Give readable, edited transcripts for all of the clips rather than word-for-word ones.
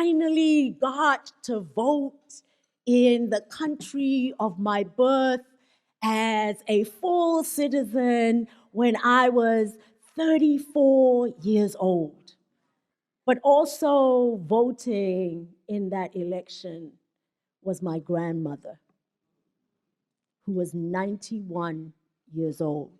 finally got to vote in the country of my birth as a full citizen when I was 34 years old. But also voting in that election was my grandmother, who was 91 years old.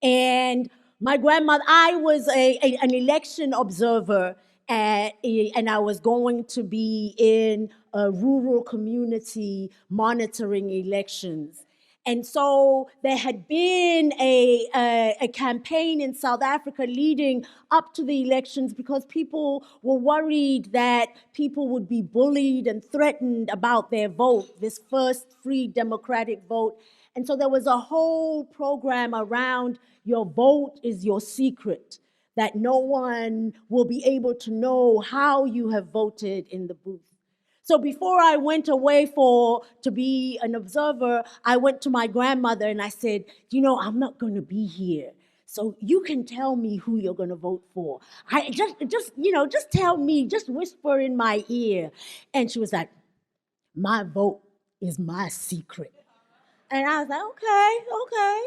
And my grandmother, I was an election observer, and I was going to be in a rural community monitoring elections. And so there had been a campaign in South Africa leading up to the elections because people were worried that people would be bullied and threatened about their vote, this first free democratic vote. And so there was a whole program around your vote is your secret, that no one will be able to know how you have voted in the booth. So before I went away to be an observer, I went to my grandmother and I said, I'm not going to be here. So you can tell me who you're going to vote for. I just tell me, just whisper in my ear. And she was like, my vote is my secret. And I was like, okay.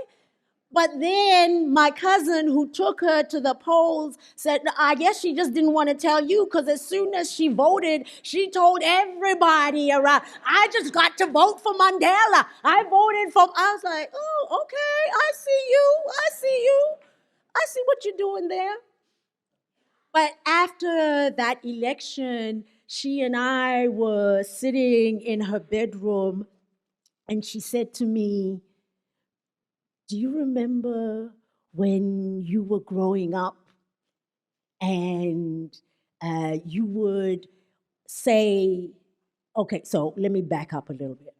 But then my cousin who took her to the polls said, I guess she just didn't want to tell you because as soon as she voted, she told everybody around, I just got to vote for Mandela. I was like, oh, okay, I see you. I see what you're doing there. But after that election, she and I were sitting in her bedroom and she said to me, do you remember when you were growing up and you would say, okay, so let me back up a little bit.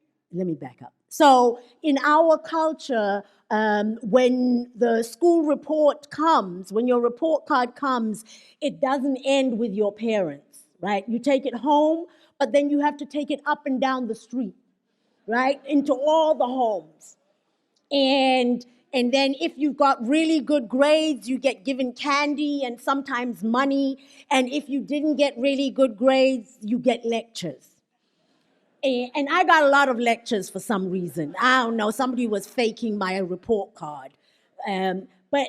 So in our culture, when the school report comes, when your report card comes, it doesn't end with your parents, right? You take it home, but then you have to take it up and down the street, right? Into all the homes. And then if you've got really good grades, you get given candy and sometimes money. And if you didn't get really good grades, you get lectures. And I got a lot of lectures for some reason. I don't know, somebody was faking my report card. But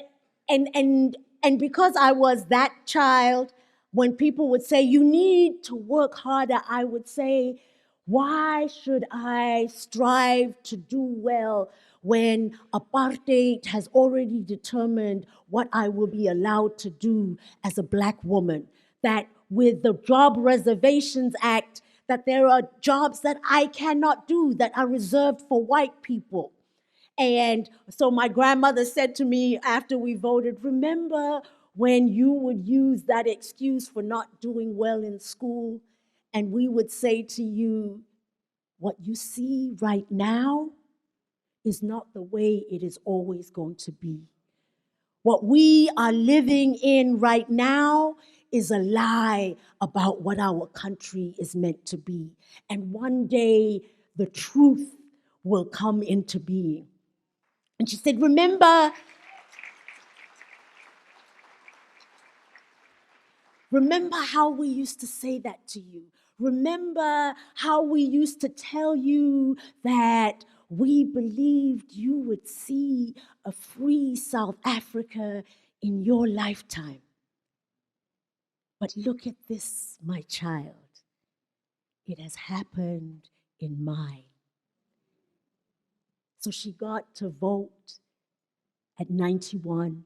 because I was that child, when people would say, you need to work harder, I would say, why should I strive to do well when apartheid has already determined what I will be allowed to do as a Black woman? That with the Job Reservations Act, that there are jobs that I cannot do that are reserved for white people. And so my grandmother said to me after we voted, remember when you would use that excuse for not doing well in school? And we would say to you, what you see right now is not the way it is always going to be. What we are living in right now is a lie about what our country is meant to be. And one day, the truth will come into being. And she said, remember how we used to say that to you. Remember how we used to tell you that we believed you would see a free South Africa in your lifetime. But look at this, my child. It has happened in mine. So she got to vote at 91.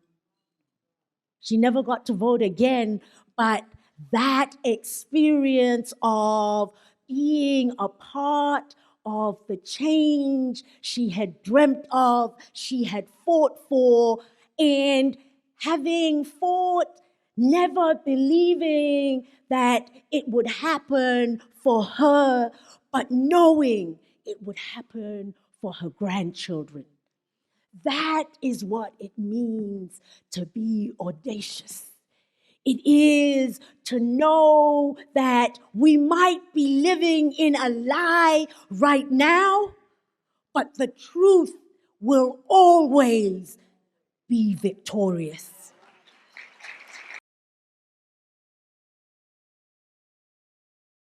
She never got to vote again, but that experience of being a part of the change she had dreamt of, she had fought for, and having fought, never believing that it would happen for her, but knowing it would happen for her grandchildren. That is what it means to be audacious. It is to know that we might be living in a lie right now, but the truth will always be victorious.